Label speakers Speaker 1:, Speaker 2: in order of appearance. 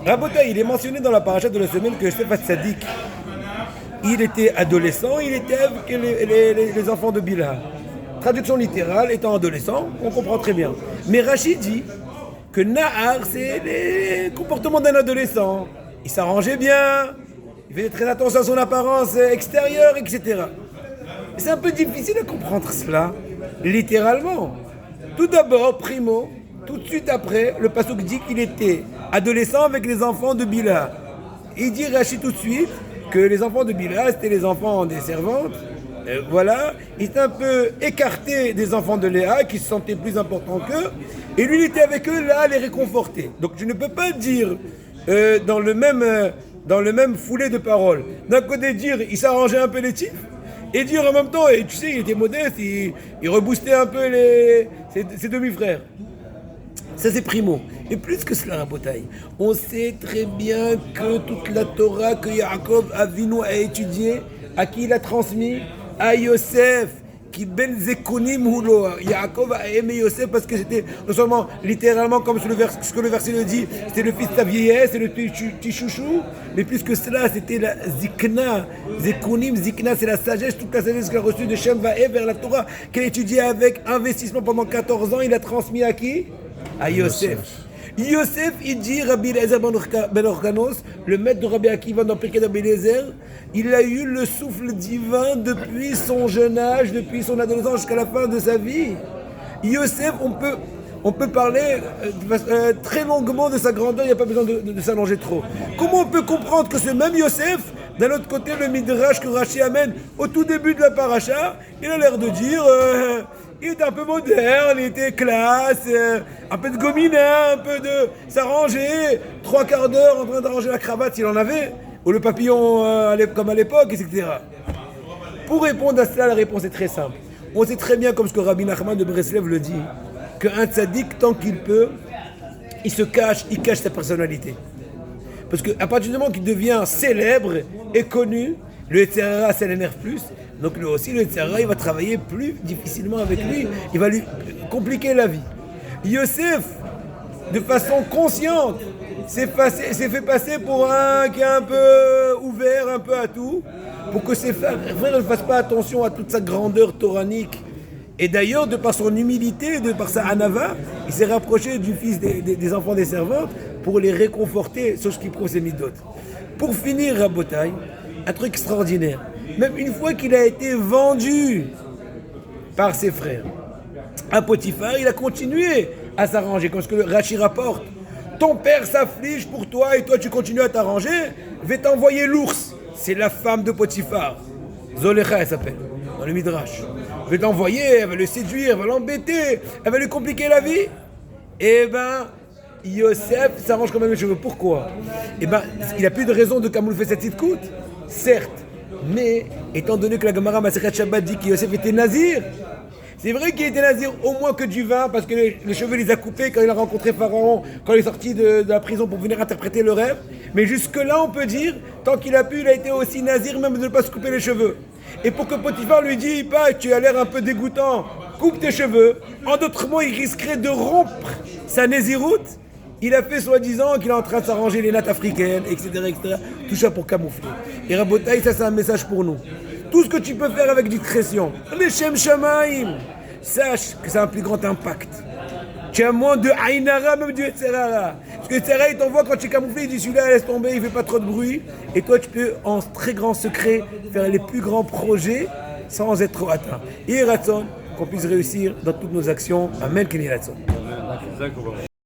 Speaker 1: Rabotai, il est mentionné dans la paracha de la semaine que Yosef Hatzadik, il était adolescent, il était avec les enfants de Bilha. Traduction littérale, étant adolescent, on comprend très bien. Mais Rachid dit que Nahar, c'est les comportements d'un adolescent. Il s'arrangeait bien, il faisait très attention à son apparence extérieure, etc. C'est un peu difficile de comprendre cela, littéralement. Tout d'abord, primo, tout de suite après, le pasuk dit qu'il était adolescent avec les enfants de Bilha. Il dit Rachid tout de suite que les enfants de Bilha, c'était les enfants des servantes. Voilà, il s'est un peu écarté des enfants de Léa qui se sentaient plus importants qu'eux, et lui il était avec eux là à les réconforter. Donc tu ne peux pas dire dans le même foulée de paroles, d'un côté dire il s'arrangeait un peu les types, et dire en même temps, et tu sais il était modeste, il reboostait un peu ses demi-frères. Ça c'est primo. Et plus que cela, Rabotai, on sait très bien que toute la Torah que Yaakov Avinu a étudiée, à qui il a transmis, à Yosef, qui ben zekonim hulo. Yaakov a aimé Yosef parce que c'était non seulement littéralement comme ce que le verset le dit, c'était le fils de sa vieillesse, c'est le petit chouchou, mais plus que cela, c'était la zikna. Zekonim, zikna, c'est la sagesse, toute la sagesse qu'il a reçue de Shem Va'ev vers la Torah, qu'elle a étudiée avec investissement pendant 14 ans, il a transmis à qui? À Yosef. Yosef, il dit, Rabbi Eliezer ben Organos, le maître de Rabbi Akiva dans Pirkei Rabbi Eliezer, il a eu le souffle divin depuis son jeune âge, depuis son adolescence jusqu'à la fin de sa vie. Yosef, on peut parler très longuement de sa grandeur, il n'y a pas besoin de s'allonger trop. Comment on peut comprendre que ce même Yosef, d'un autre côté, le midrash que Rashi amène au tout début de la paracha, il a l'air de dire... il était un peu moderne, il était classe, un peu de gomina, un peu de s'arranger, 3/4 d'heure en train d'arranger la cravate s'il en avait, ou le papillon comme à l'époque, etc. Pour répondre à cela, la réponse est très simple. On sait très bien, comme ce que Rabbi Nachman de Breslev le dit, qu'un tzaddik, tant qu'il peut, il cache sa personnalité. Parce qu'à partir du moment qu'il devient célèbre et connu, le Yetzirah, ça l'énerve plus. Donc lui aussi, le Yetzirah, il va travailler plus difficilement avec lui. Il va lui compliquer la vie. Yosef, de façon consciente, s'est fait passer pour un qui est un peu ouvert, un peu à tout, pour que ses frères ne fassent pas attention à toute sa grandeur toranique. Et d'ailleurs, de par son humilité, de par sa anava, il s'est rapproché du fils des enfants des servantes pour les réconforter sur ce qui prouve ses midot. Pour finir, Rabotai, un truc extraordinaire. Même une fois qu'il a été vendu par ses frères à Potiphar, il a continué à s'arranger. Comme ce que Rashi rapporte. Ton père s'afflige pour toi et toi tu continues à t'arranger. Je vais t'envoyer l'ours. C'est la femme de Potiphar. Zolecha, elle s'appelle, dans le Midrash. Je vais t'envoyer, elle va le séduire, elle va l'embêter, elle va lui compliquer la vie. Eh ben, Yosef s'arrange quand même les cheveux. Pourquoi? Eh ben, il n'a plus de raison de camoufler cette petite coûte. Certes, mais étant donné que la Gemara Masechet Shabbat dit que Yosef était nazir, c'est vrai qu'il était nazir au moins que du vin, parce que les cheveux les a coupés quand il a rencontré Pharaon, quand il est sorti de la prison pour venir interpréter le rêve. Mais jusque-là, on peut dire, tant qu'il a pu, il a été aussi nazir, même de ne pas se couper les cheveux. Et pour que Potiphar lui dise, pas, tu as l'air un peu dégoûtant, coupe tes cheveux. En d'autres mots, il risquerait de rompre sa naziroute. Il a fait soi-disant qu'il est en train de s'arranger les nattes africaines, etc., etc. Tout ça pour camoufler. Et Rabotai, ça c'est un message pour nous. Tout ce que tu peux faire avec discrétion, les Shem Shamaim, sache que ça a un plus grand impact. Tu as moins de Aïnara, même du Yetzirah. Parce que Yetzirah, il t'envoie quand tu es camouflé, il dit celui-là, laisse tomber, il fait pas trop de bruit. Et toi, tu peux, en très grand secret, faire les plus grands projets sans être trop atteint. Et Ratson, qu'on puisse réussir dans toutes nos actions. Amen, Kenny Ratson.